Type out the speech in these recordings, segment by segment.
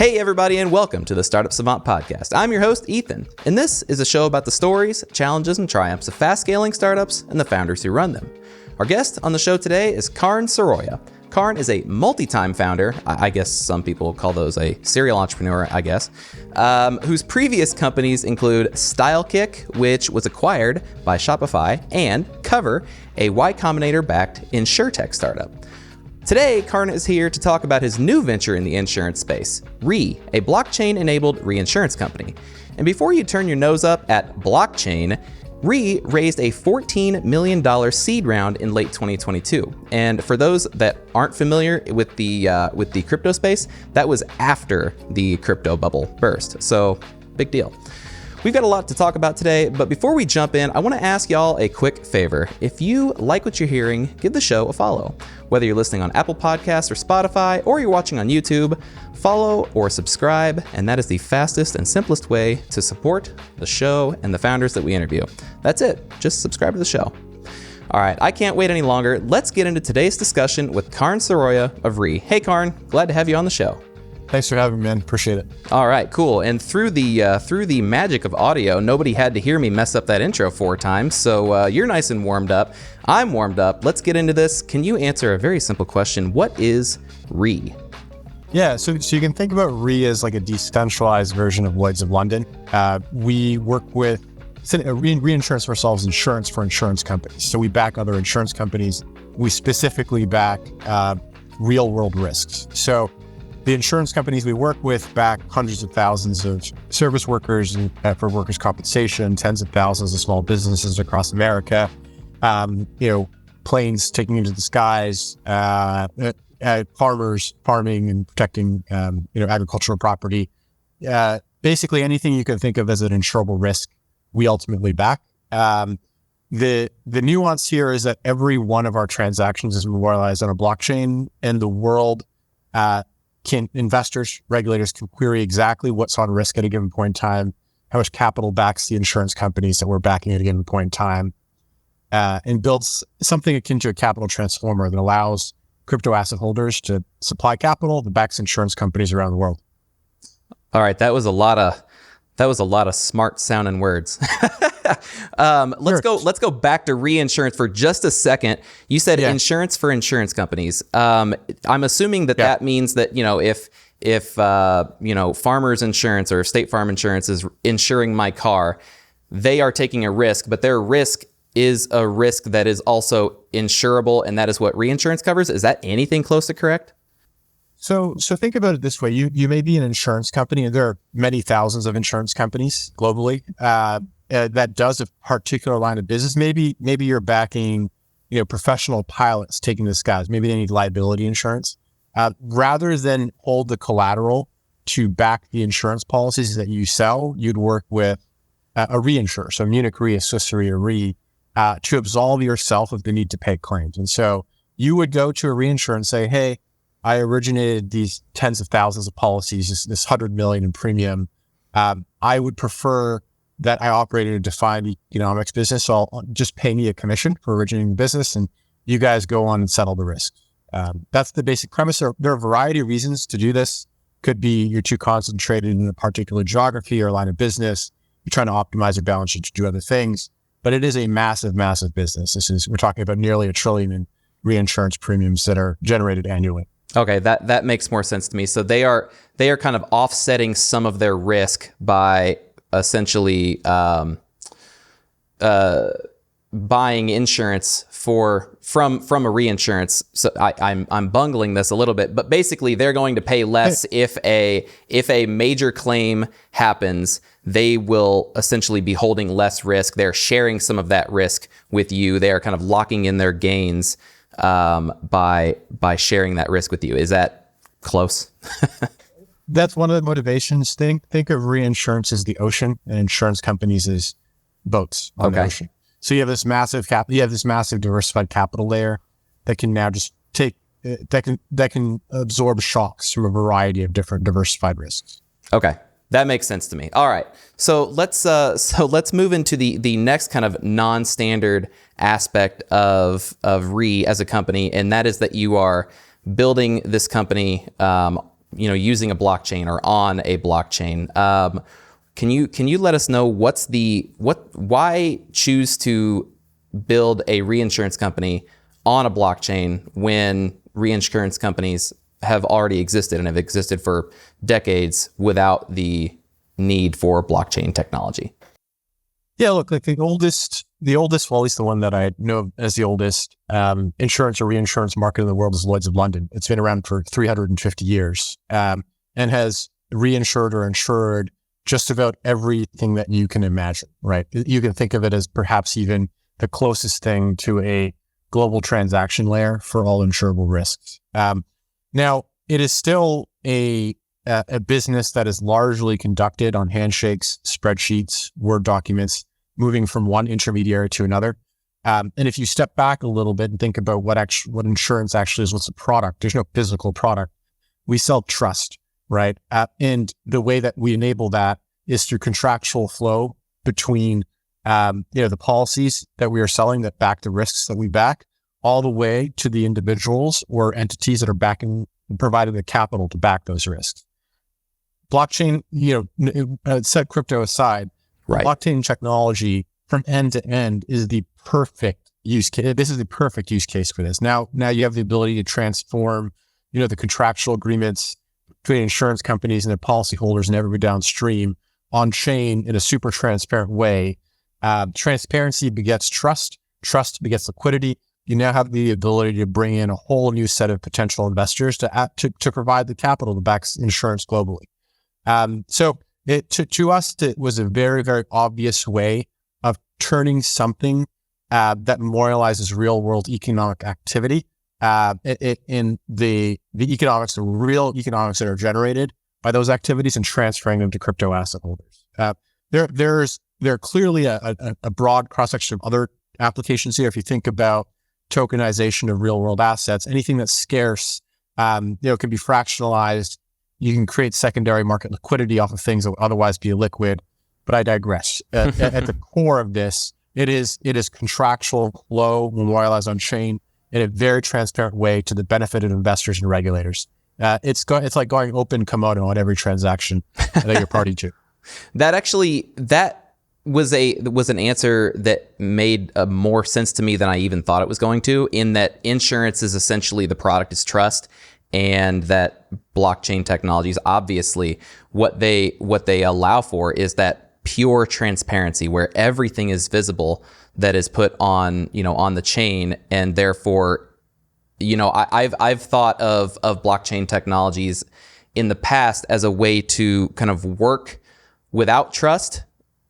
Hey everybody, and welcome to the Startup Savant podcast. I'm your host, Ethan, and this is a show about the stories, challenges, and triumphs of fast-scaling startups and the founders who run them. Our guest on the show today is Karn Saroya. Karn is a multi-time founder, I guess some people call those a serial entrepreneur, I guess, whose previous companies include StyleKick, which was acquired by Shopify, and Cover, a Y Combinator-backed insurtech startup. Today, Karn is here to talk about his new venture in the insurance space, 𝙎𝙧𝙧𝙪𝙗, a blockchain-enabled reinsurance company. And before you turn your nose up at blockchain, 𝙎𝙧𝙧𝙪𝙗 raised a $14 million seed round in late 2022. And for those that aren't familiar with the crypto space, that was after the crypto bubble burst. So, big deal. We've got a lot to talk about today, but before we jump in, I want to ask y'all a quick favor. If you like what you're hearing, give the show a follow. Whether you're listening on Apple Podcasts or Spotify, or you're watching on YouTube, follow or subscribe, and that is the fastest and simplest way to support the show and the founders that we interview. That's it. Just subscribe to the show. All right, I can't wait any longer. Let's get into today's discussion with Karn Saroya of 𝙎𝙧𝙧𝙪𝙗. Hey, Karn, glad to have you on the show. Thanks for having me, man. Appreciate it. All right, cool. And through the magic of audio, nobody had to hear me mess up that intro 4 times. So you're nice and warmed up. I'm warmed up. Let's get into this. Can you answer a very simple question? What is 𝙎𝙧𝙧𝙪𝙗? Yeah, so you can think about 𝙎𝙧𝙧𝙪𝙗 as like a decentralized version of Lloyd's of London. We work with reinsurance for ourselves, insurance for insurance companies. So we back other insurance companies. We specifically back real world risks. So the insurance companies we work with back hundreds of thousands of service workers and, for workers' compensation, tens of thousands of small businesses across America. Planes taking into the skies, farmers farming and protecting, agricultural property. Basically anything you can think of as an insurable risk, we ultimately back. The nuance here is that every one of our transactions is memorialized on a blockchain, and the world, investors, regulators can query exactly what's on risk at a given point in time, how much capital backs the insurance companies that we're backing at a given point in time, and builds something akin to a capital transformer that allows crypto asset holders to supply capital that backs insurance companies around the world. All right, that was a lot of smart sounding words. Let's go back to reinsurance for just a second. You said insurance for insurance companies. I'm assuming that means that, if Farmers Insurance or State Farm Insurance is insuring my car, they are taking a risk, but their risk is a risk that is also insurable, and that is what reinsurance covers. Is that anything close to correct? So think about it this way. You may be an insurance company, and there are many thousands of insurance companies globally that does a particular line of business. Maybe you're backing, professional pilots taking the skies. Maybe they need liability insurance. Rather than hold the collateral to back the insurance policies that you sell, you'd work with a reinsurer. So Munich Re, Swiss Re, or Re, to absolve yourself of the need to pay claims. And so you would go to a reinsurer and say, hey, I originated these tens of thousands of policies, this 100 million in premium. I would prefer that I operated a defined economics business, so I'll just pay me a commission for originating the business, and you guys go on and settle the risk. That's the basic premise. There are a variety of reasons to do this. Could be you're too concentrated in a particular geography or line of business. You're trying to optimize your balance sheet to do other things, but it is a massive, massive business. We're talking about nearly $1 trillion in reinsurance premiums that are generated annually. Okay, that makes more sense to me. So they are kind of offsetting some of their risk by essentially buying insurance from a reinsurance. So I'm bungling this a little bit, but basically they're going to pay less if a major claim happens. They will essentially be holding less risk. They're sharing some of that risk with you. They are kind of locking in their gains by sharing that risk with you. Is that close? That's one of the motivations. Think of reinsurance as the ocean, and insurance companies as boats on the ocean. So you have this massive diversified capital layer that can now just that can absorb shocks from a variety of different diversified risks. Okay. That makes sense to me. All right. So let's move into the next kind of non-standard aspect of 𝙎𝙧𝙧𝙪𝙗 as a company, and that is that you are building this company using a blockchain or on a blockchain. Can you let us know why choose to build a reinsurance company on a blockchain when reinsurance companies have already existed and have existed for decades without the need for blockchain technology? Yeah, look, like the oldest, well, at least the one that I know as the oldest insurance or reinsurance market in the world is Lloyd's of London. It's been around for 350 years and has reinsured or insured just about everything that you can imagine, right? You can think of it as perhaps even the closest thing to a global transaction layer for all insurable risks. Now, it is still a business that is largely conducted on handshakes, spreadsheets, Word documents, moving from one intermediary to another. And if you step back a little bit and think about what insurance actually is, what's a product? There's no physical product. We sell trust, right? And the way that we enable that is through contractual flow between the policies that we are selling that back the risks that we back, all the way to the individuals or entities that are backing and providing the capital to back those risks. Blockchain, set crypto aside, right. Blockchain technology from end to end is the perfect use case. This is the perfect use case for this. Now you have the ability to transform, the contractual agreements between insurance companies and their policyholders and everybody downstream on chain in a super transparent way. Transparency begets trust. Trust begets liquidity. You now have the ability to bring in a whole new set of potential investors to provide the capital to back insurance globally. So to us, it was a very, very obvious way of turning something that memorializes real world economic activity in the economics, the real economics that are generated by those activities, and transferring them to crypto asset holders. There are clearly a broad cross-section of other applications here. If you think about tokenization of real world assets, anything that's scarce, can be fractionalized. You can create secondary market liquidity off of things that would otherwise be illiquid. But I digress. At the core of this, it is contractual flow memorialized on chain in a very transparent way to the benefit of investors and regulators. It's like going open kimono on every transaction that you're party to. That was an answer that made more sense to me than I even thought it was going to, in that insurance is essentially the product is trust, and that blockchain technologies, obviously what they allow for is that pure transparency where everything is visible that is put on the chain. And therefore, I've thought of blockchain technologies in the past as a way to kind of work without trust.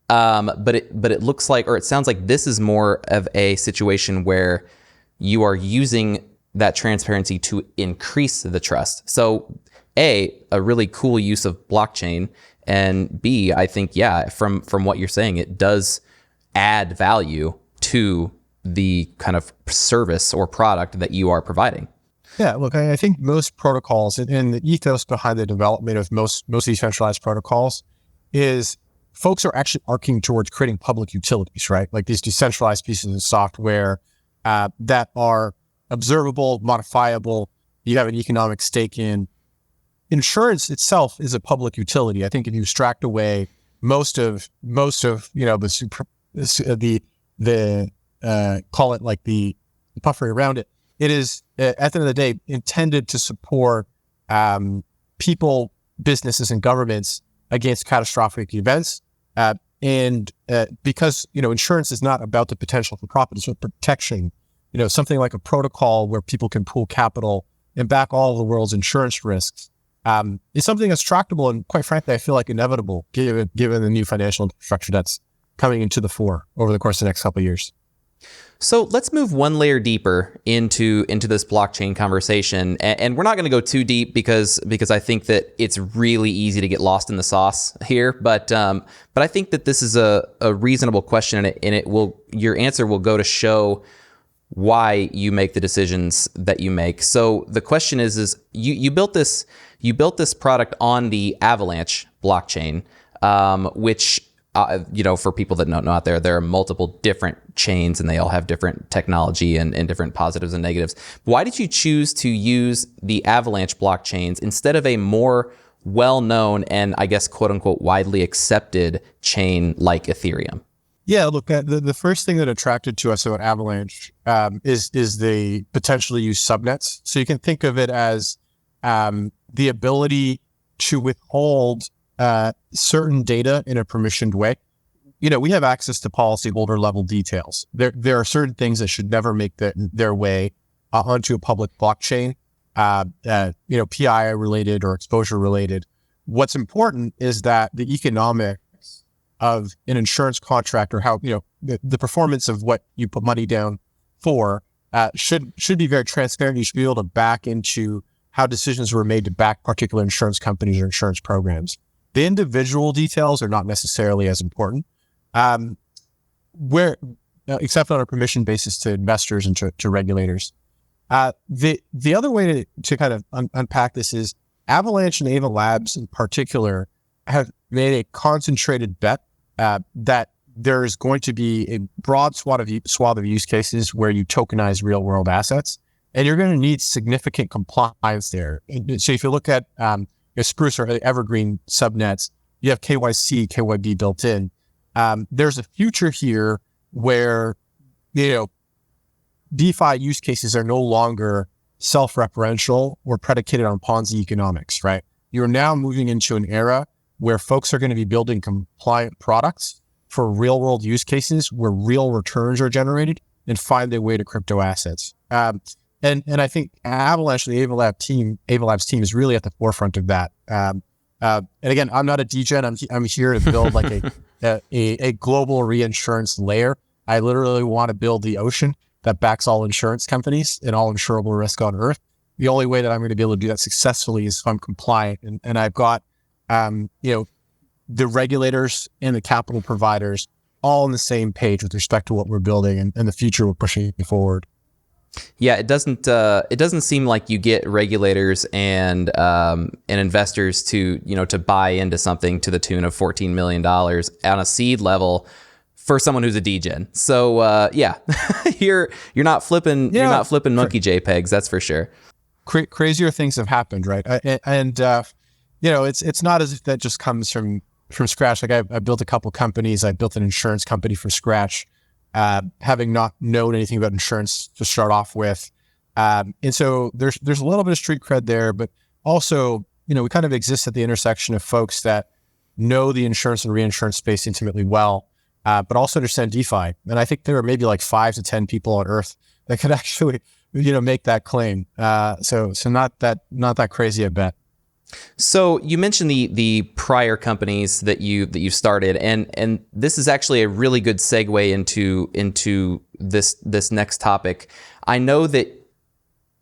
But it looks like, or it sounds like, this is more of a situation where you are using that transparency to increase the trust. So a really cool use of blockchain, and B, I think, from what you're saying, it does add value to the kind of service or product that you are providing. Yeah, look, I think most protocols and the ethos behind the development of most decentralized protocols is folks are actually arcing towards creating public utilities, right? Like these decentralized pieces of software that are observable, modifiable, you have an economic stake in. Insurance itself is a public utility. I think if you extract away most of the call it like the puffery around it, it is at the end of the day intended to support people, businesses, and governments against catastrophic events. And because insurance is not about the potential for profit, it's about protection. Something like a protocol where people can pool capital and back all of the world's insurance risks is something that's tractable and, quite frankly, I feel like inevitable given the new financial infrastructure that's coming into the fore over the course of the next couple of years. So let's move one layer deeper into this blockchain conversation, and we're not going to go too deep because I think that it's really easy to get lost in the sauce here. But I think that this is a reasonable question, and your answer will go to show why you make the decisions that you make. So the question is you built this product on the Avalanche blockchain, which for people that don't know out there are multiple different chains and they all have different technology and different positives and negatives. Why did you choose to use the Avalanche blockchains instead of a more well-known and I guess quote unquote widely accepted chain like Ethereum? Yeah, look, the first thing that attracted to us about Avalanche is the potentially use subnets. So you can think of it as the ability to withhold certain data in a permissioned way. We have access to policyholder level details. There are certain things that should never make their way onto a public blockchain, PI related or exposure related. What's important is that the economics of an insurance contract, or how, the performance of what you put money down for, should be very transparent. You should be able to back into how decisions were made to back particular insurance companies or insurance programs. The individual details are not necessarily as important, except on a permission basis to investors and to regulators. The other way to kind of unpack this is Avalanche and Ava Labs in particular have made a concentrated bet that there's going to be a broad swath of use cases where you tokenize real world assets, and you're going to need significant compliance there. So if you look at Spruce or Evergreen subnets, you have KYC, KYB built in. There's a future here where, DeFi use cases are no longer self-referential or predicated on Ponzi economics, right? You're now moving into an era where folks are going to be building compliant products for real world use cases where real returns are generated and find their way to crypto assets. And I think Avalanche, the Ava Labs team is really at the forefront of that. And again, I'm not a degen. I'm here to build like a global reinsurance layer. I literally want to build the ocean that backs all insurance companies and all insurable risk on Earth. The only way that I'm going to be able to do that successfully is if I'm compliant. And I've got, the regulators and the capital providers all on the same page with respect to what we're building and the future we're pushing forward. Yeah, it doesn't seem like you get regulators and investors to buy into something to the tune of $14 million on a seed level for someone who's a degen. So yeah, you're not flipping monkey JPEGs, that's for sure. Crazier things have happened, right? It's not as if that just comes from scratch. Like I built a couple companies. I built an insurance company from scratch, having not known anything about insurance to start off with. And so there's a little bit of street cred there, but also, we kind of exist at the intersection of folks that know the insurance and reinsurance space intimately well, but also understand DeFi. And I think there are maybe like 5 to 10 people on Earth that could actually, make that claim. So not that crazy a bet. So you mentioned the prior companies that you started, and this is actually a really good segue into this next topic. I know that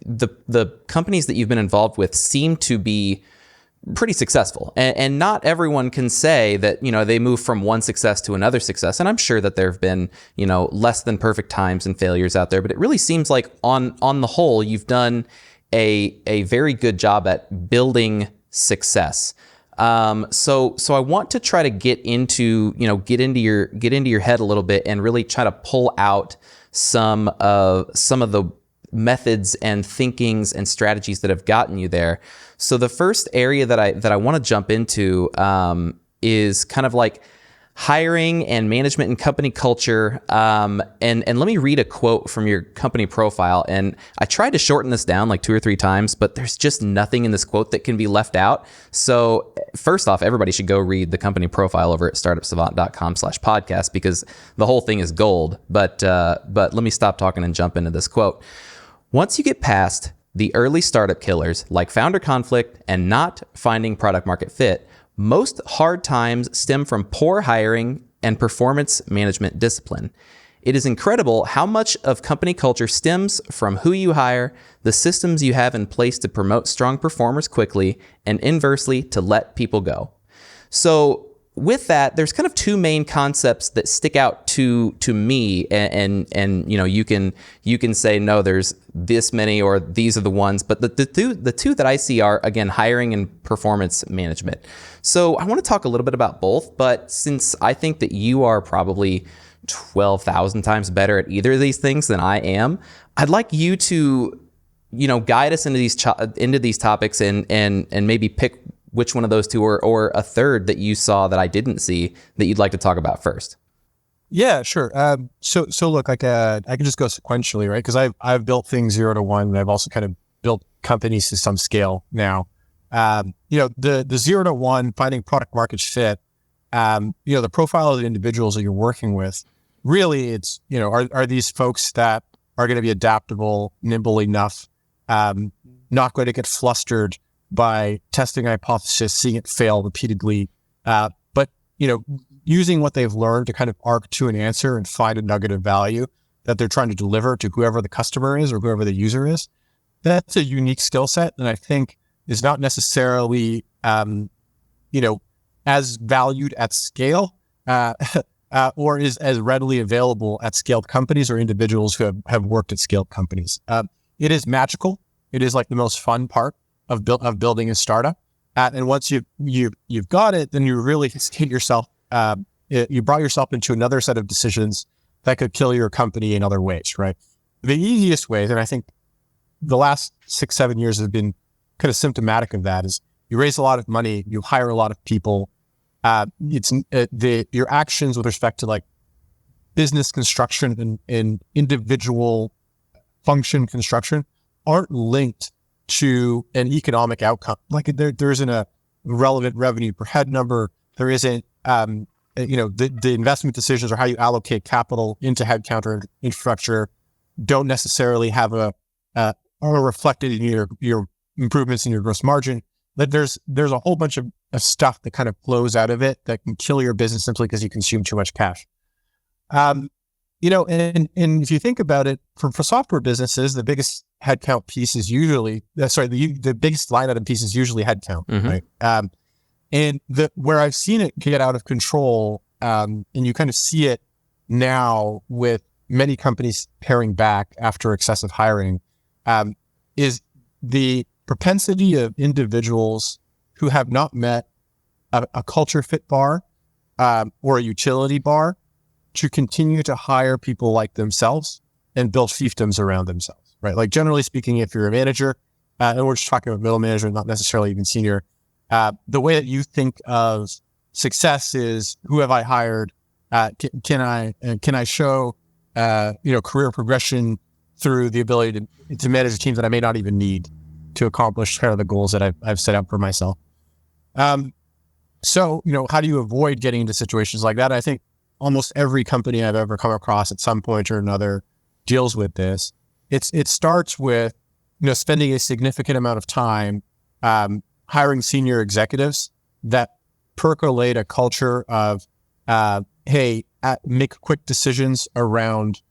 the companies that you've been involved with seem to be pretty successful, and not everyone can say that they move from one success to another success. And I'm sure that there have been less than perfect times and failures out there, but it really seems like on the whole you've done a very good job at building success. So I want to try to get into your head a little bit and really try to pull out some of the methods and thinkings and strategies that have gotten you there. So the first area that I want to jump into is kind of like hiring and management and company culture. And let me read a quote from your company profile. And I tried to shorten this down like 2 or 3 times, but there's just nothing in this quote that can be left out. So first off, everybody should go read the company profile over at startupsavant.com/podcast because the whole thing is gold. But let me stop talking and jump into this quote. Once you get past the early startup killers like founder conflict and not finding product market fit, most hard times stem from poor hiring and performance management discipline. It is incredible how much of company culture stems from who you hire, the systems you have in place to promote strong performers quickly, and inversely to let people go. So with that, there's kind of two main concepts that stick out to me, and you can say no, there's this many or these are the ones, but the two that I see are, again, hiring and performance management. So I want to talk a little bit about both, but since I think that you are probably 12,000 times better at either of these things than I am, I'd like you to guide us into these topics and maybe pick which one of those two or a third that you saw that I didn't see that you'd like to talk about first. Yeah, sure. So look, I can just go sequentially, right? Because I've built things 0 to 1, and I've also kind of built companies to some scale now. The 0 to 1, finding product market fit, the profile of the individuals that you're working with, really it's, are these folks that are going to be adaptable, nimble enough, not going to get flustered by testing a hypothesis, seeing it fail repeatedly, but using what they've learned to kind of arc to an answer and find a nugget of value that they're trying to deliver to whoever the customer is or whoever the user is. That's a unique skill set, and I think is not necessarily as valued at scale or is as readily available at scaled companies or individuals who have worked at scaled companies. It is magical. It is like the most fun part of building a startup. And once you've got it, then you really hit yourself. You brought yourself into another set of decisions that could kill your company in other ways, right? The easiest ways, and I think the last 6-7 years have been kind of symptomatic of that, is you raise a lot of money, you hire a lot of people. Your actions with respect to like business construction and individual function construction aren't linked to an economic outcome. Like there isn't a relevant revenue per head number. There isn't, the investment decisions or how you allocate capital into headcount or infrastructure don't necessarily have are reflected in your improvements in your gross margin. That there's a whole bunch of stuff that kind of flows out of it that can kill your business simply because you consume too much cash. And if you think about it, for software businesses, the biggest headcount piece is usually, the biggest line item piece is usually headcount, right? And where I've seen it get out of control, and you kind of see it now with many companies paring back after excessive hiring, is the propensity of individuals who have not met a culture fit bar or a utility bar to continue to hire people like themselves and build fiefdoms around themselves, right? Like generally speaking, if you're a manager, and we're just talking about middle management, not necessarily even senior, the way that you think of success is, who have I hired? Can I show career progression through the ability to manage a team that I may not even need to accomplish kind of the goals that I've set up for myself. So how do you avoid getting into situations like that? I think almost every company I've ever come across at some point or another deals with this. It starts with spending a significant amount of time hiring senior executives that percolate a culture of make quick decisions around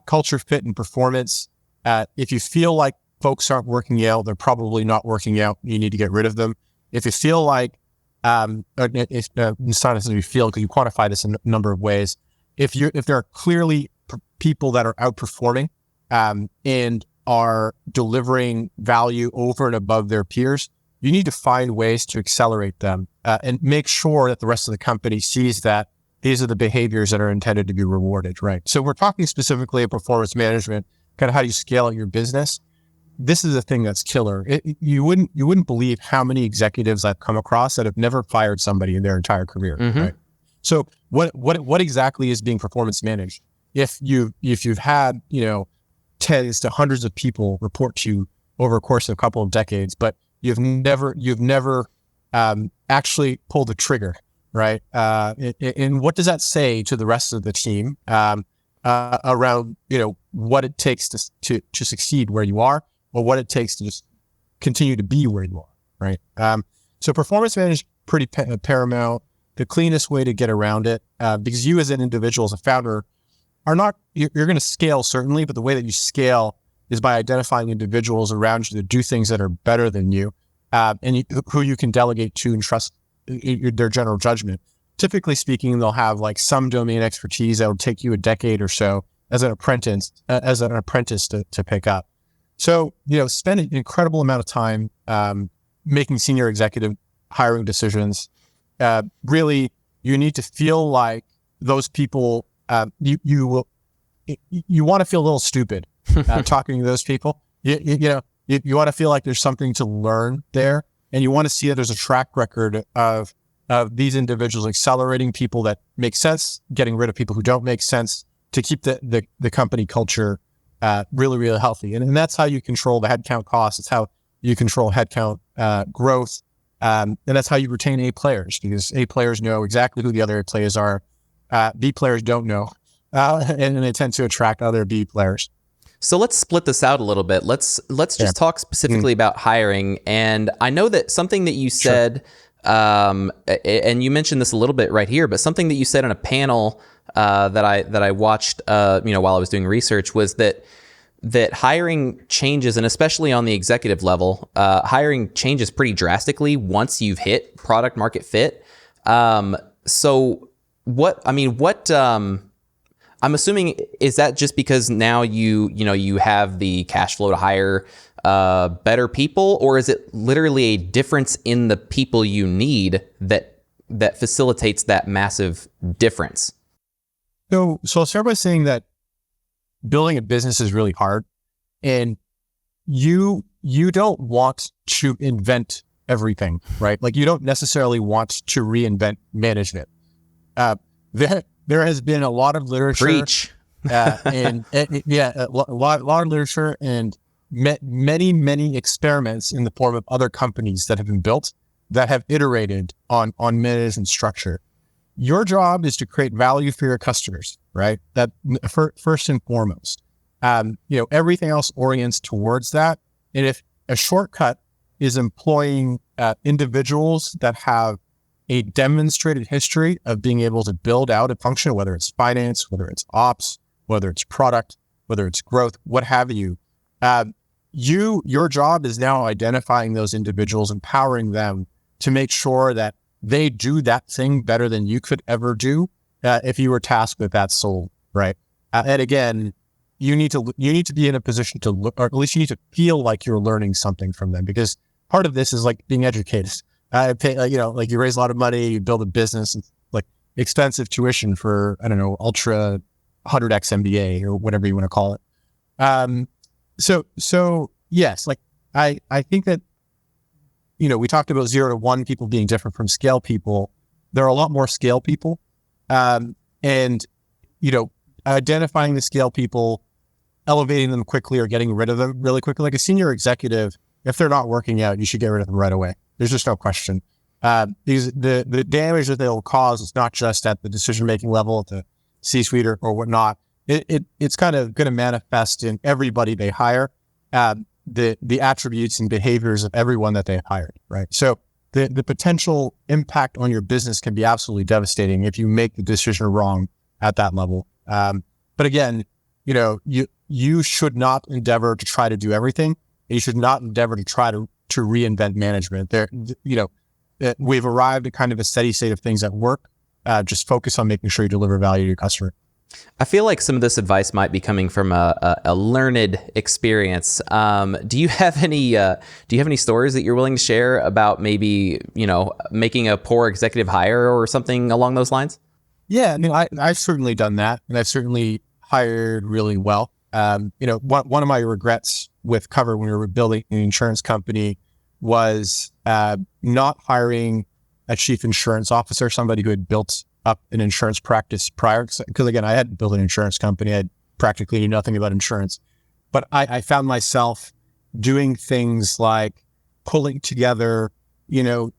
culture fit and performance. If you feel like folks aren't working out, they're probably not working out. You need to get rid of them. If you feel like, it's not necessarily feel, because you quantify this in a number of ways. If there are clearly people that are outperforming and are delivering value over and above their peers, you need to find ways to accelerate them and make sure that the rest of the company sees that these are the behaviors that are intended to be rewarded, right? So we're talking specifically of performance management, kind of how you scale your business. This is a thing that's killer. You wouldn't believe how many executives I've come across that have never fired somebody in their entire career, right? So what exactly is being performance managed? If you've had tens to hundreds of people report to you over a course of a couple of decades, but you've never actually pulled the trigger, right? And what does that say to the rest of the team around what it takes to succeed where you are, or what it takes to just continue to be where you are, right? So performance management pretty paramount. The cleanest way to get around it, because you as an individual, as a founder, you're going to scale certainly, but the way that you scale is by identifying individuals around you that do things that are better than you, and who you can delegate to and trust their general judgment. typically speaking, they'll have like some domain expertise that will take you a decade or so as an apprentice to pick up. So, spend an incredible amount of time making senior executive hiring decisions. Really, you need to feel like those people, you want to feel a little stupid talking to those people. You want to feel like there's something to learn there, and you want to see that there's a track record of these individuals accelerating people that make sense, getting rid of people who don't make sense, to keep the company culture really, really healthy. And that's how you control the headcount costs. It's how you control headcount growth. And that's how you retain A players, because A players know exactly who the other A players are. B players don't know, and they tend to attract other B players. So let's split this out a little bit. Let's just talk specifically about hiring. And I know that something that you said, and you mentioned this a little bit right here, but something that you said on a panel that I watched, while I was doing research, was that hiring changes, and especially on the executive level, hiring changes pretty drastically once you've hit product market fit. So I'm assuming, is that just because now you have the cash flow to hire better people, or is it literally a difference in the people you need that facilitates that massive difference? So I'll start by saying that building a business is really hard, and you don't want to invent everything, right? Like, you don't necessarily want to reinvent management. There has been a lot of literature, Preach. a lot of literature and many experiments in the form of other companies that have been built that have iterated on management structure. Your job is to create value for your customers, right? That first and foremost. Everything else orients towards that. And if a shortcut is employing individuals that have a demonstrated history of being able to build out a function, whether it's finance, whether it's ops, whether it's product, whether it's growth, what have you, your job is now identifying those individuals, empowering them to make sure that they do that thing better than you could ever do if you were tasked with that sole, right? And again, you need to be in a position to look, or at least you need to feel like you're learning something from them, because part of this is like being educated. You raise a lot of money, you build a business, it's like expensive tuition for, ultra 100x MBA or whatever you want to call it. So yes, like I think that, we talked about 0 to 1 people being different from scale people. There are a lot more scale people. Identifying the scale people, elevating them quickly or getting rid of them really quickly. Like a senior executive, if they're not working out, you should get rid of them right away. There's just no question. Because the damage that they'll cause is not just at the decision-making level, at the C-suite or whatnot. It's kind of going to manifest in everybody they hire, the attributes and behaviors of everyone that they hired, right? So the potential impact on your business can be absolutely devastating if you make the decision wrong at that level. But again, you should not endeavor to try to do everything. You should not endeavor to try to reinvent management. We've arrived at kind of a steady state of things that work. Just focus on making sure you deliver value to your customer. I feel like some of this advice might be coming from a learned experience. Do you have any stories that you're willing to share about maybe, making a poor executive hire or something along those lines? Yeah, I've certainly done that, and I've certainly hired really well. One of my regrets with Cover when we were building an insurance company was not hiring a chief insurance officer, somebody who had built up an insurance practice prior. Because again, I hadn't built an insurance company. I practically knew nothing about insurance. But I found myself doing things like pulling together,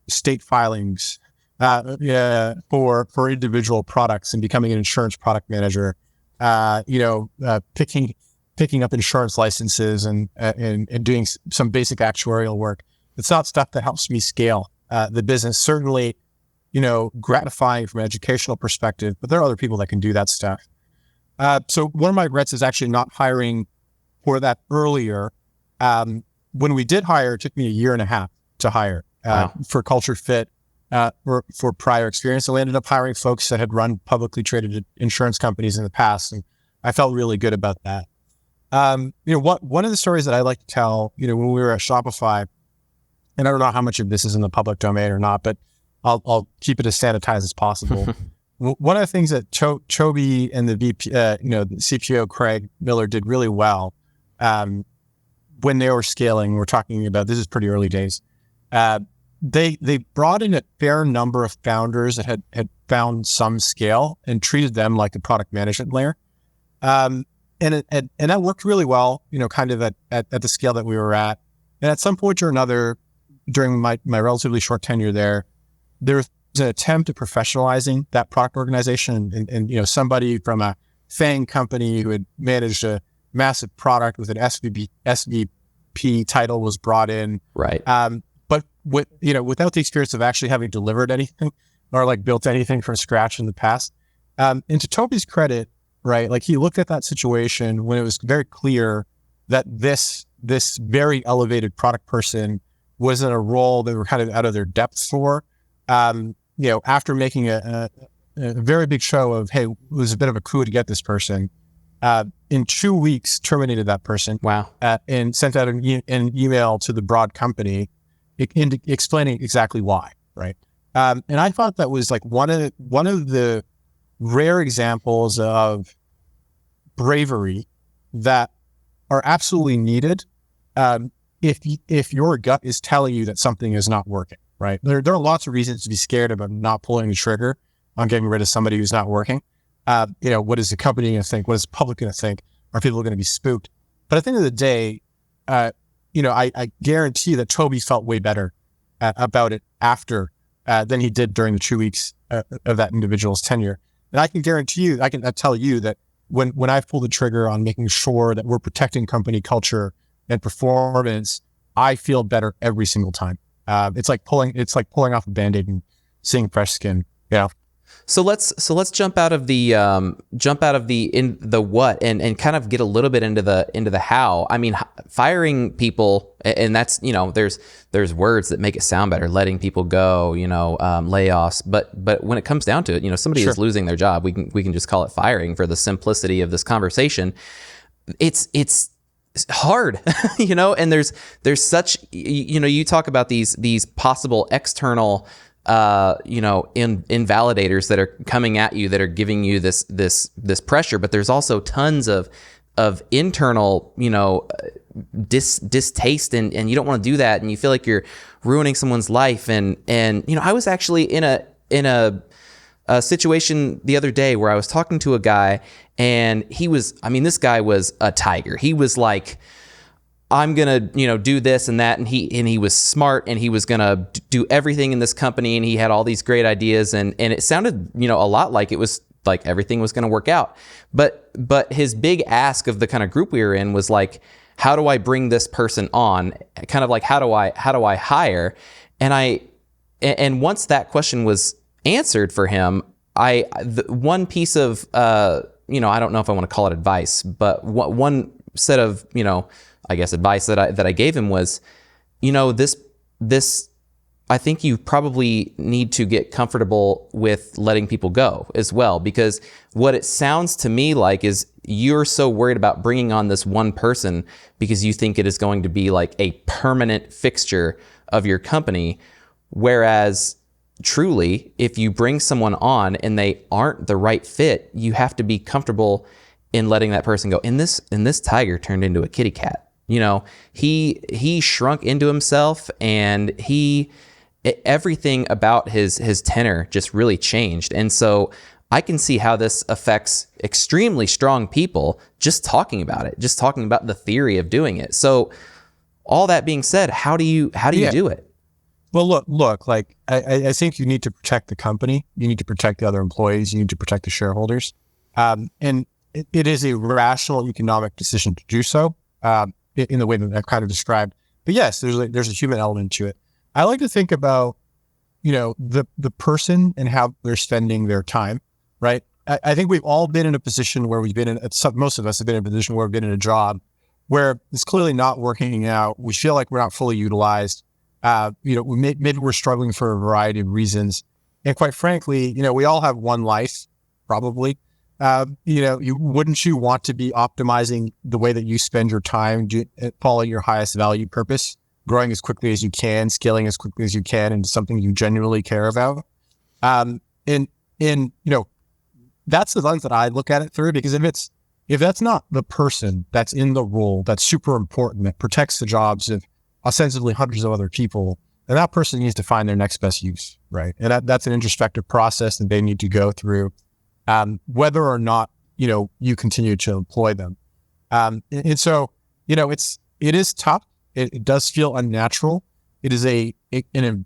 state filings for individual products and becoming an insurance product manager, picking up insurance licenses and doing some basic actuarial work. It's not stuff that helps me scale the business. Certainly, gratifying from an educational perspective, but there are other people that can do that stuff. So one of my regrets is actually not hiring for that earlier. When we did hire, it took me 1.5 years to hire for culture fit for prior experience. So we ended up hiring folks that had run publicly traded insurance companies in the past, and I felt really good about that. One of the stories that I like to tell, when we were at Shopify, and I don't know how much of this is in the public domain or not, but I'll keep it as sanitized as possible. One of the things that Chobi and the VP, the CPO Craig Miller did really well when they were scaling. We're talking about, this is pretty early days. They brought in a fair number of founders that had found some scale and treated them like the product management layer. And that worked really well, kind of at the scale that we were at. And at some point or another, during my relatively short tenure there was an attempt at professionalizing that product organization. And somebody from a FANG company who had managed a massive product with an SVP title was brought in. Right. But without the experience of actually having delivered anything or like built anything from scratch in the past. And to Toby's credit, right, like he looked at that situation when it was very clear that this very elevated product person was in a role they were kind of out of their depth for. After making a very big show of, hey, it was a bit of a coup to get this person, in 2 weeks terminated that person. Wow. And sent out an email to the broad company explaining exactly why, right? And I thought that was like one of the rare examples of bravery that are absolutely needed if your gut is telling you that something is not working, right? There are lots of reasons to be scared about not pulling the trigger on getting rid of somebody who's not working. What is the company going to think? What is the public going to think? Are people going to be spooked? But at the end of the day, I guarantee that Toby felt way better about it after than he did during the 2 weeks of that individual's tenure. And I can guarantee you, I can tell you that when I pull the trigger on making sure that we're protecting company culture and performance, I feel better every single time. It's like pulling off a Band-Aid and seeing fresh skin. Yeah. So let's jump out of the what and kind of get a little bit into the how. I mean, firing people, and that's, there's words that make it sound better, letting people go, layoffs. But when it comes down to it, somebody Sure. is losing their job. We can just call it firing for the simplicity of this conversation. It's hard, and there's such, you talk about these possible external invalidators that are coming at you, that are giving you this pressure, but there's also tons of internal, distaste, and you don't want to do that, and you feel like you're ruining someone's life. And I was actually in a situation the other day where I was talking to a guy, and this guy was a tiger. He was like, I'm going to, do this and that. And he was smart, and he was going to do everything in this company. And he had all these great ideas, and it sounded, a lot like it was like everything was going to work out. But his big ask of the kind of group we were in was like, how do I bring this person on? Kind of like, how do I hire? And once that question was answered for him, one piece of, I don't know if I want to call it advice, but one set of, I guess advice that I gave him was, this, I think you probably need to get comfortable with letting people go as well, because what it sounds to me like is you're so worried about bringing on this one person because you think it is going to be like a permanent fixture of your company. Whereas truly, if you bring someone on and they aren't the right fit, you have to be comfortable in letting that person go. And this tiger turned into a kitty cat. He shrunk into himself, and everything about his tenor just really changed. And so I can see how this affects extremely strong people just talking about it, just talking about the theory of doing it. So all that being said, how do you do it? Well, look, like I think you need to protect the company. You need to protect the other employees. You need to protect the shareholders. And it is a rational economic decision to do so. In the way that I've kind of described. But yes, there's a human element to it. I like to think about, the person and how they're spending their time, right? I think we've all been in a position where most of us have been in a position where we've been in a job where it's clearly not working out. We feel like we're not fully utilized. Maybe we're struggling for a variety of reasons. And quite frankly, we all have one life, probably. Wouldn't you want to be optimizing the way that you spend your time, following your highest value purpose, growing as quickly as you can, scaling as quickly as you can into something you genuinely care about? That's the lens that I look at it through, because if that's not the person that's in the role that's super important, that protects the jobs of ostensibly hundreds of other people, then that person needs to find their next best use, right? And that's an introspective process that they need to go through, whether or not, you continue to employ them. And so, it is tough. It does feel unnatural. It is an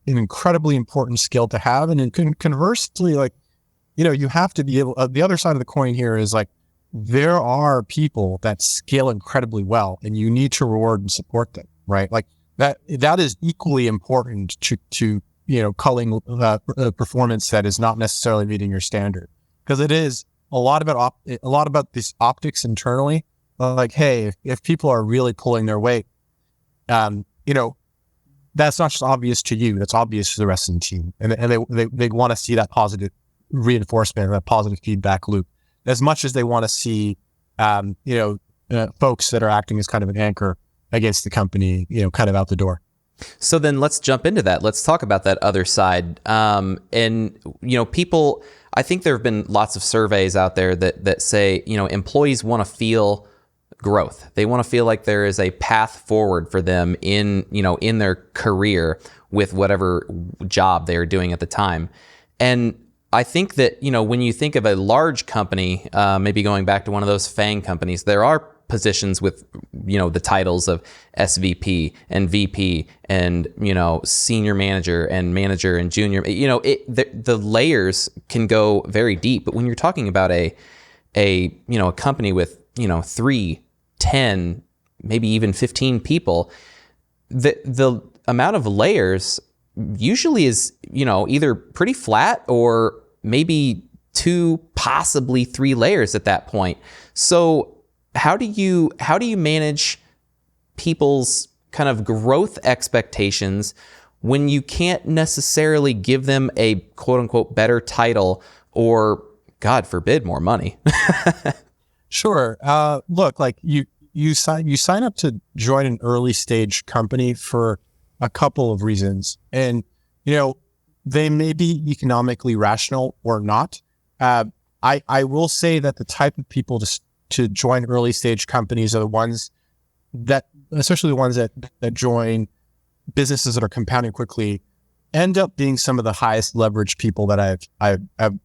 incredibly important skill to have. And conversely, you have to be able, the other side of the coin here is there are people that scale incredibly well, and you need to reward and support them, right? That is equally important to culling performance that is not necessarily meeting your standard, because it is a lot about these optics internally. Hey, if people are really pulling their weight, that's not just obvious to you, that's obvious to the rest of the team. And they want to see that positive reinforcement, that positive feedback loop, as much as they want to see, folks that are acting as kind of an anchor against the company, kind of out the door. So then let's jump into that. Let's talk about that other side. People, I think there have been lots of surveys out there that say, employees want to feel growth. They want to feel like there is a path forward for them in their career with whatever job they're doing at the time. And I think that, when you think of a large company, maybe going back to one of those FANG companies, there are positions with, the titles of SVP and VP and, senior manager and junior, the layers can go very deep. But when you're talking about a company with, 3, 10, maybe even 15 people, the amount of layers usually is, either pretty flat or maybe 2, possibly 3 layers at that point. So how do you manage people's kind of growth expectations when you can't necessarily give them a quote unquote better title or, God forbid, more money? Sure. Look, you sign up to join an early stage company for a couple of reasons, and they may be economically rational or not. I will say that the type of people to join early stage companies are the ones that, especially the ones that join businesses that are compounding quickly, end up being some of the highest leverage people that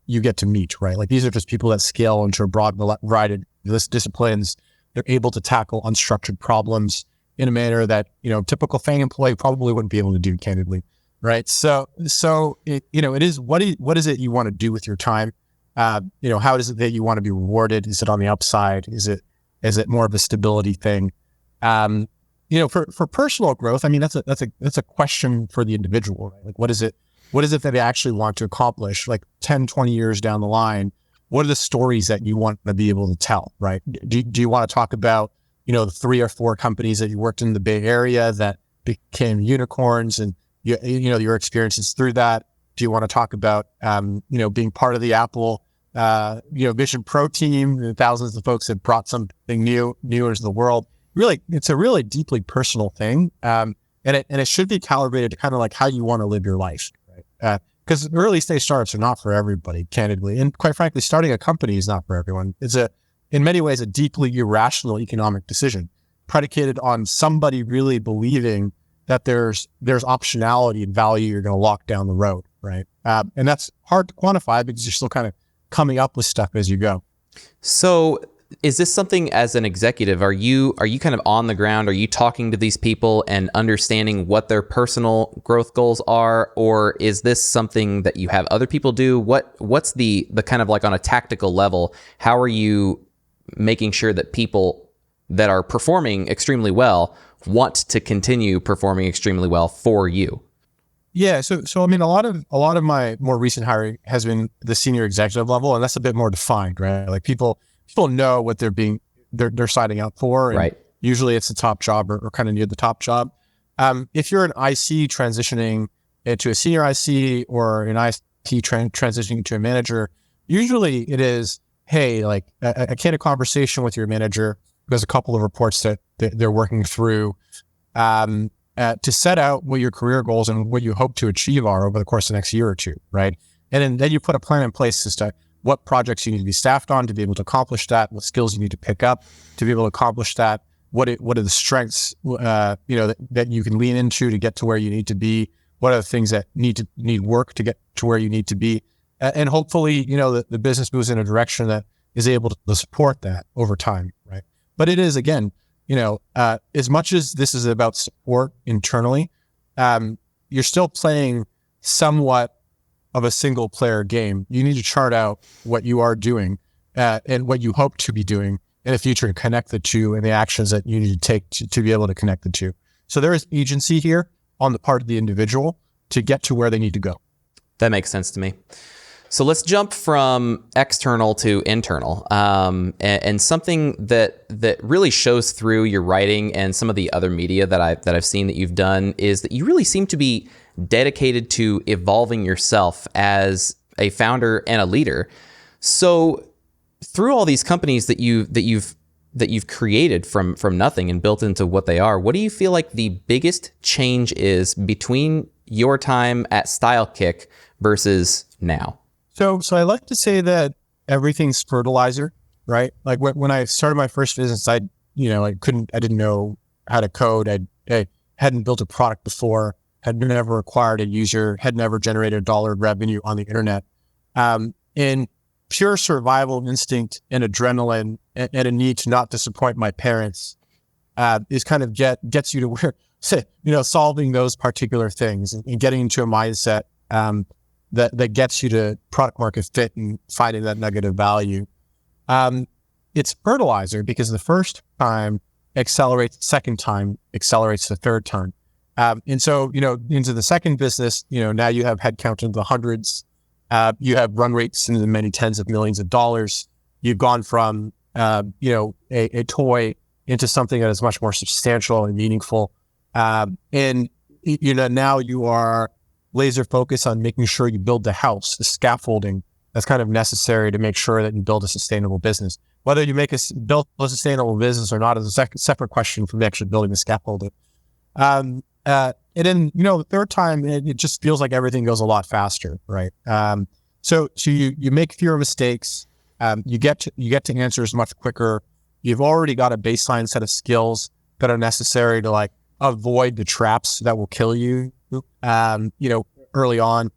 you get to meet, right? These are just people that scale into a broad variety of disciplines. They're able to tackle unstructured problems in a manner that, typical FANG employee probably wouldn't be able to do, candidly, right? So it is, what is it you want to do with your time? How is it that you want to be rewarded? Is it on the upside? Is it more of a stability thing? For personal growth, that's a question for the individual, right? What is it that they actually want to accomplish? 10, 20 years down the line, what are the stories that you want to be able to tell, right? Do you want to talk about, the 3 or 4 companies that you worked in the Bay Area that became unicorns and your experiences through that? Do you want to talk about, being part of the Apple, Vision Pro team, and thousands of folks that brought something new into the world? Really, it's a really deeply personal thing. And it should be calibrated to kind of how you want to live your life, right? Because early stage startups are not for everybody, candidly. And quite frankly, starting a company is not for everyone. It's in many ways, a deeply irrational economic decision predicated on somebody really believing that there's optionality and value you're going to lock down the road, right? And that's hard to quantify because you're still kind of coming up with stuff as you go. So is this something, as an executive, are you kind of on the ground? Are you talking to these people and understanding what their personal growth goals are? Or is this something that you have other people do? What's the kind of on a tactical level, how are you making sure that people that are performing extremely well want to continue performing extremely well for you? Yeah. So a lot of my more recent hiring has been the senior executive level, and that's a bit more defined, right? People know what they're signing up for. And right. Usually it's the top job or kind of near the top job. If you're an IC transitioning into a senior IC or an IC transitioning to a manager, usually it is, hey, like a candid conversation with your manager. There's a couple of reports that they're working through to set out what your career goals and what you hope to achieve are over the course of the next year or two, right? And then you put a plan in place as to what projects you need to be staffed on to be able to accomplish that, what skills you need to pick up to be able to accomplish that, what are the strengths that you can lean into to get to where you need to be, what are the things that need work to get to where you need to be, and hopefully the business moves in a direction that is able to support that over time, right? But it is, again, as much as this is about support internally, you're still playing somewhat of a single player game. You need to chart out what you are doing and what you hope to be doing in the future and connect the two and the actions that you need to take to be able to connect the two. So there is agency here on the part of the individual to get to where they need to go. That makes sense to me. So let's jump from external to internal, and something that really shows through your writing and some of the other media that I've seen that you've done is that you really seem to be dedicated to evolving yourself as a founder and a leader. So through all these companies that you've created from nothing and built into what they are, what do you feel like the biggest change is between your time at StyleKick versus now? So I like to say that everything's fertilizer, right? Like when I started my first business, I didn't know how to code. I hadn't built a product before, had never acquired a user, had never generated $1 of revenue on the internet. And pure survival instinct and adrenaline and a need to not disappoint my parents is kind of gets you to where, solving those particular things and getting into a mindset that gets you to product market fit and finding that nugget of value. It's fertilizer because the first time accelerates, the second time accelerates the third time. And so, into the second business, now you have headcount in the hundreds. You have run rates in the many tens of millions of dollars. You've gone from, a toy into something that is much more substantial and meaningful. And, now you are laser focused on making sure you build the house, the scaffolding that's kind of necessary to make sure that you build a sustainable business. Whether you build a sustainable business or not is a separate question from actually building the scaffolding. And then, the third time, it just feels like everything goes a lot faster, right? So you make fewer mistakes. You get to answers much quicker. You've already got a baseline set of skills that are necessary to avoid the traps that will kill you, early on.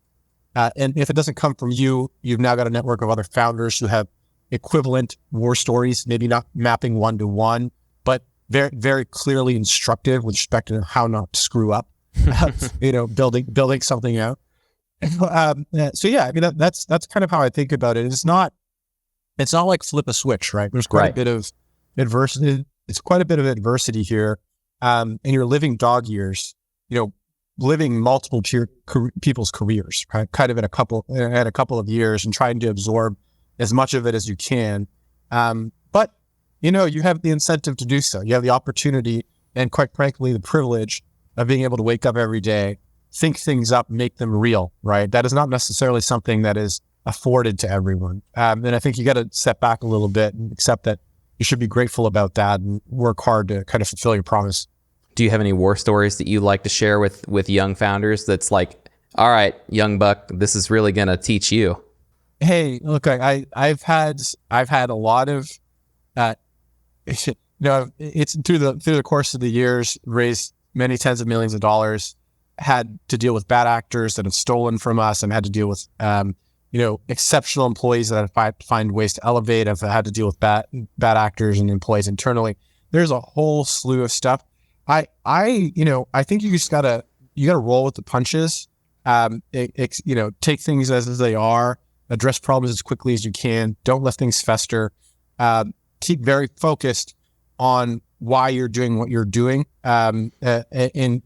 And if it doesn't come from you, you've now got a network of other founders who have equivalent war stories, maybe not mapping one-to-one, but very, very clearly instructive with respect to how not to screw up, building something out. So yeah, that's kind of how I think about it. It's not like flip a switch, right? There's quite a bit of adversity. It's quite a bit of adversity here. And you're living dog years, living multiple people's careers, right? Kind of in a couple of years and trying to absorb as much of it as you can. But you have the incentive to do so. You have the opportunity and, quite frankly, the privilege of being able to wake up every day, think things up, make them real, right? That is not necessarily something that is afforded to everyone. And I think you got to step back a little bit and accept that you should be grateful about that and work hard to kind of fulfill your promise. Do you have any war stories that you like to share with young founders that's like, all right, young buck, this is really going to teach you? Hey, look, I've had a lot of, it's through the course of the years, raised many tens of millions of dollars, had to deal with bad actors that have stolen from us, and had to deal with, exceptional employees that have find ways to elevate. I've had to deal with bad actors and employees internally. There's a whole slew of stuff. I think you just gotta roll with the punches. Take things as they are, address problems as quickly as you can. Don't let things fester. Keep very focused on why you're doing what you're doing, and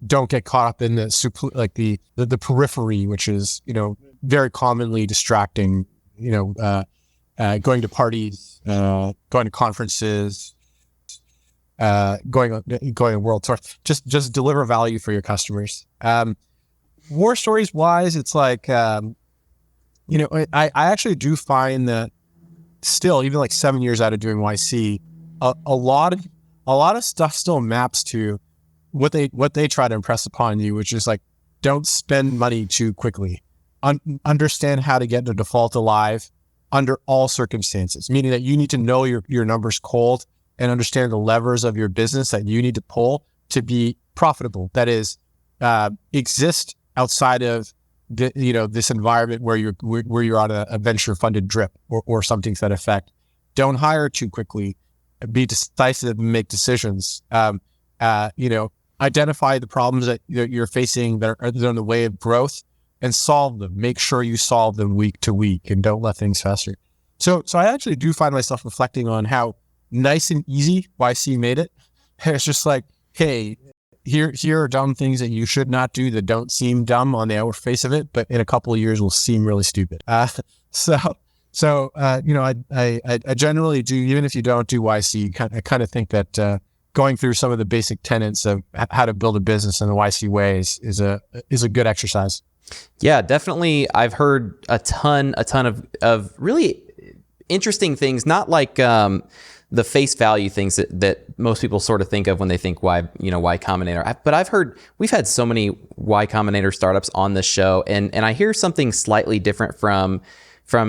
don't get caught up in the periphery, which is very commonly distracting. Going to parties, going to conferences, going a world tour. Just deliver value for your customers. War stories wise, it's like, I actually do find that still, even like 7 years out of doing YC, a lot of stuff still maps to what they try to impress upon you, which is like, don't spend money too quickly. Understand how to get to default alive under all circumstances, meaning that you need to know your numbers cold and understand the levers of your business that you need to pull to be profitable. That is, exist outside of this environment where you're on a venture funded drip or something to that effect. Don't hire too quickly. Be decisive and make decisions. Identify the problems that you're facing that are in the way of growth and solve them. Make sure you solve them week to week and don't let things fester. So I actually do find myself reflecting on how nice and easy YC made it. It's just like, hey, here are dumb things that you should not do that don't seem dumb on the outward face of it, but in a couple of years will seem really stupid. I generally do, even if you don't do YC, I kind of think that going through some of the basic tenets of how to build a business in the YC way is a good exercise. Yeah, definitely. I've heard a ton of really interesting things, not like the face value things that most people sort of think of when they think Y Combinator. But we've had so many Y Combinator startups on this show, and I hear something slightly different from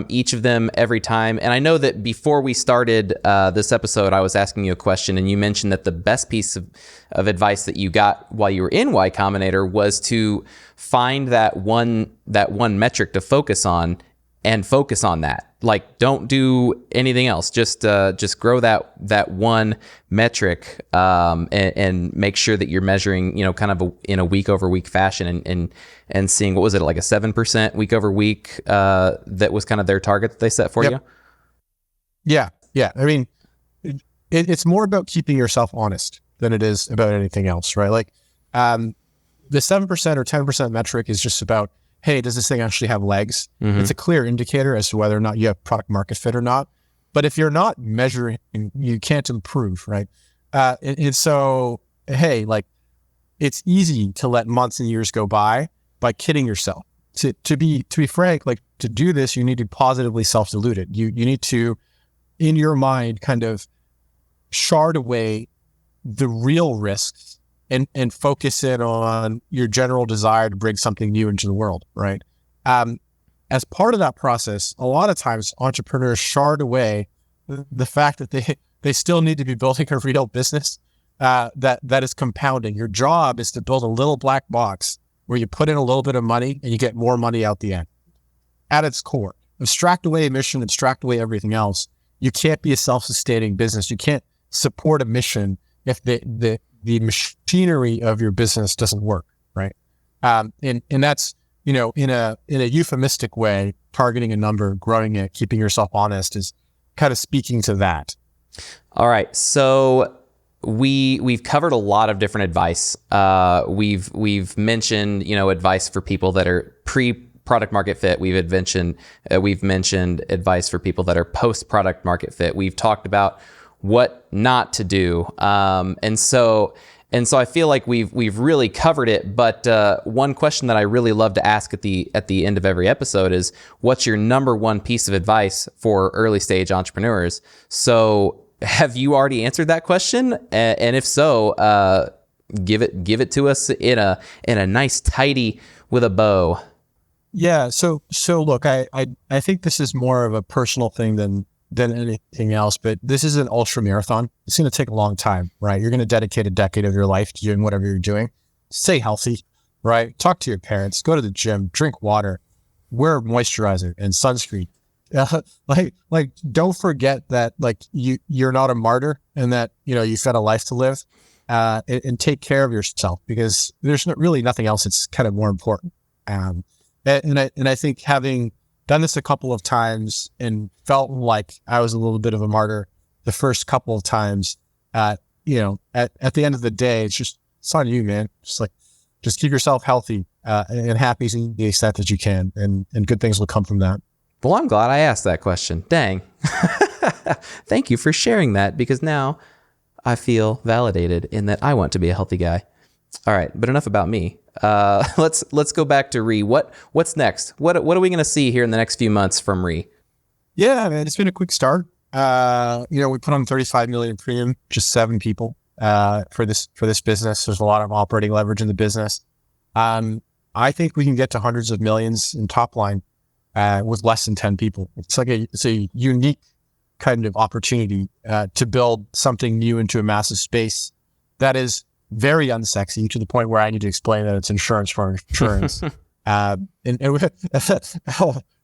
each of them every time. And I know that before we started this episode, I was asking you a question, and you mentioned that the best piece of advice that you got while you were in Y Combinator was to find that one metric to focus on and focus on that. Like, don't do anything else. Just grow that one metric, and make sure that you're measuring, kind of in a week over week fashion, and seeing, what was it, like a 7% week over week, that was kind of their target that they set for you? Yeah. I mean, it's more about keeping yourself honest than it is about anything else, right? Like, the 7% or 10% metric is just about, hey, does this thing actually have legs? Mm-hmm. It's a clear indicator as to whether or not you have product market fit or not. But if you're not measuring, you can't improve, right? And so, hey, like, it's easy to let months and years go by kidding yourself. To be frank, like, to do this, you need to positively self-dilute it. You need to, in your mind, kind of shard away the real risks and focus in on your general desire to bring something new into the world, right? As part of that process, a lot of times entrepreneurs shard away the fact that they still need to be building a real business that is compounding. Your job is to build a little black box where you put in a little bit of money and you get more money out the end. At its core, abstract away a mission, abstract away everything else. You can't be a self-sustaining business. You can't support a mission if the machinery of your business doesn't work, right? And that's, in a euphemistic way, targeting a number, growing it, keeping yourself honest is kind of speaking to that. All right. So we've covered a lot of different advice. We've mentioned, advice for people that are pre-product market fit. We've mentioned advice for people that are post-product market fit. We've talked about what not to do. And so I feel like we've really covered it. But one question that I really love to ask at the end of every episode is, what's your number one piece of advice for early stage entrepreneurs? So have you already answered that question? And if so, give it to us in a nice tidy with a bow. Yeah. So look, I think this is more of a personal thing than anything else, but this is an ultra marathon. It's going to take a long time, right? You're going to dedicate a decade of your life to doing whatever you're doing. Stay healthy, right? Talk to your parents, go to the gym, drink water, wear moisturizer and sunscreen. Like don't forget that, like, you're not a martyr and that, you've got a life to live, and take care of yourself, because there's really nothing else that's kind of more important. And I think, having done this a couple of times and felt like I was a little bit of a martyr the first couple of times, at the end of the day, it's on you, man. Just keep yourself healthy, and happy to the extent that you can, and good things will come from that. Well, I'm glad I asked that question. Dang. Thank you for sharing that, because now I feel validated in that I want to be a healthy guy. All right, but enough about me. Let's go back to Ree. What's next? What are we going to see here in the next few months from Ree? Yeah, man, it's been a quick start. We put on 35 million premium, just 7 people for this business. There's a lot of operating leverage in the business. I think we can get to hundreds of millions in top line with less than 10 people. It's a unique kind of opportunity to build something new into a massive space that is very unsexy, to the point where I need to explain that it's insurance for insurance.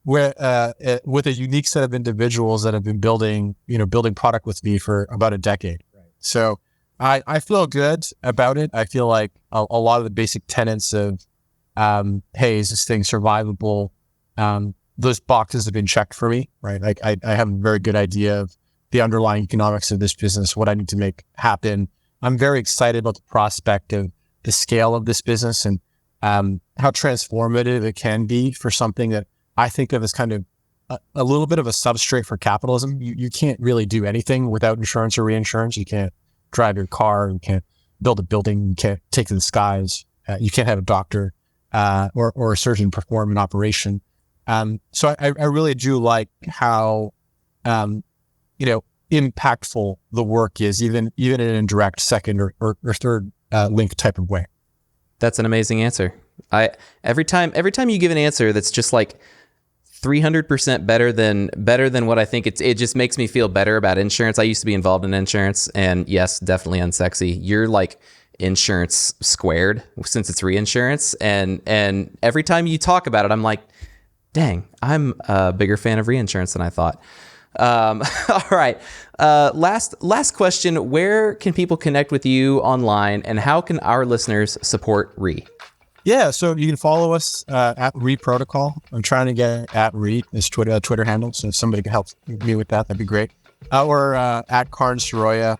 With a unique set of individuals that have been building product with me for about a decade. Right. So I feel good about it. I feel like a lot of the basic tenets of, hey, is this thing survivable? Those boxes have been checked for me, right? Like I have a very good idea of the underlying economics of this business, what I need to make happen. I'm very excited about the prospect of the scale of this business and how transformative it can be for something that I think of as kind of a little bit of a substrate for capitalism. You can't really do anything without insurance or reinsurance. You can't drive your car. You can't build a building. You can't take to the skies. You can't have a doctor or a surgeon perform an operation. So I really do like how, impactful the work is, even in an indirect second or third link type of way. That's an amazing answer. Every time you give an answer that's just like 300% better than what I think, it just makes me feel better about insurance. I used to be involved in insurance, and yes, definitely unsexy. You're like insurance squared since it's reinsurance, and every time you talk about it, I'm like, dang, I'm a bigger fan of reinsurance than I thought. All right. Last question. Where can people connect with you online, and how can our listeners support Ree? Yeah, so you can follow us at Ree Protocol. I'm trying to get at Ree, this Twitter handle. So if somebody can help me with that, that'd be great. Or at Karn Saroya,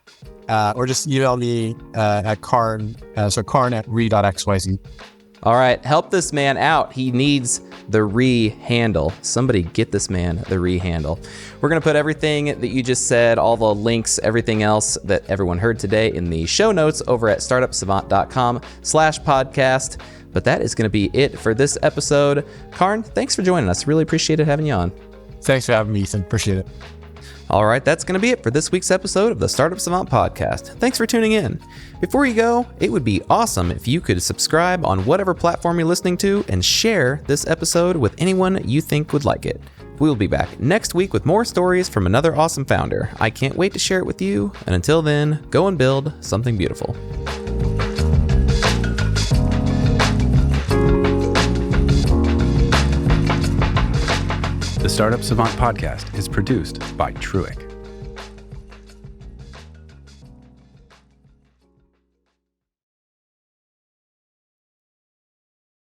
or just email me at Karn, so Karn at ree.xyz. All right, help this man out. He needs the Ree handle. Somebody get this man the Ree handle. We're going to put everything that you just said, all the links, everything else that everyone heard today in the show notes over at startupsavant.com/podcast. But that is going to be it for this episode. Karn, thanks for joining us. Really appreciated having you on. Thanks for having me, Ethan. Appreciate it. All right, that's going to be it for this week's episode of the Startup Savant podcast. Thanks for tuning in. Before you go, it would be awesome if you could subscribe on whatever platform you're listening to and share this episode with anyone you think would like it. We'll be back next week with more stories from another awesome founder. I can't wait to share it with you. And until then, go and build something beautiful. The Startup Savant podcast is produced by Truick.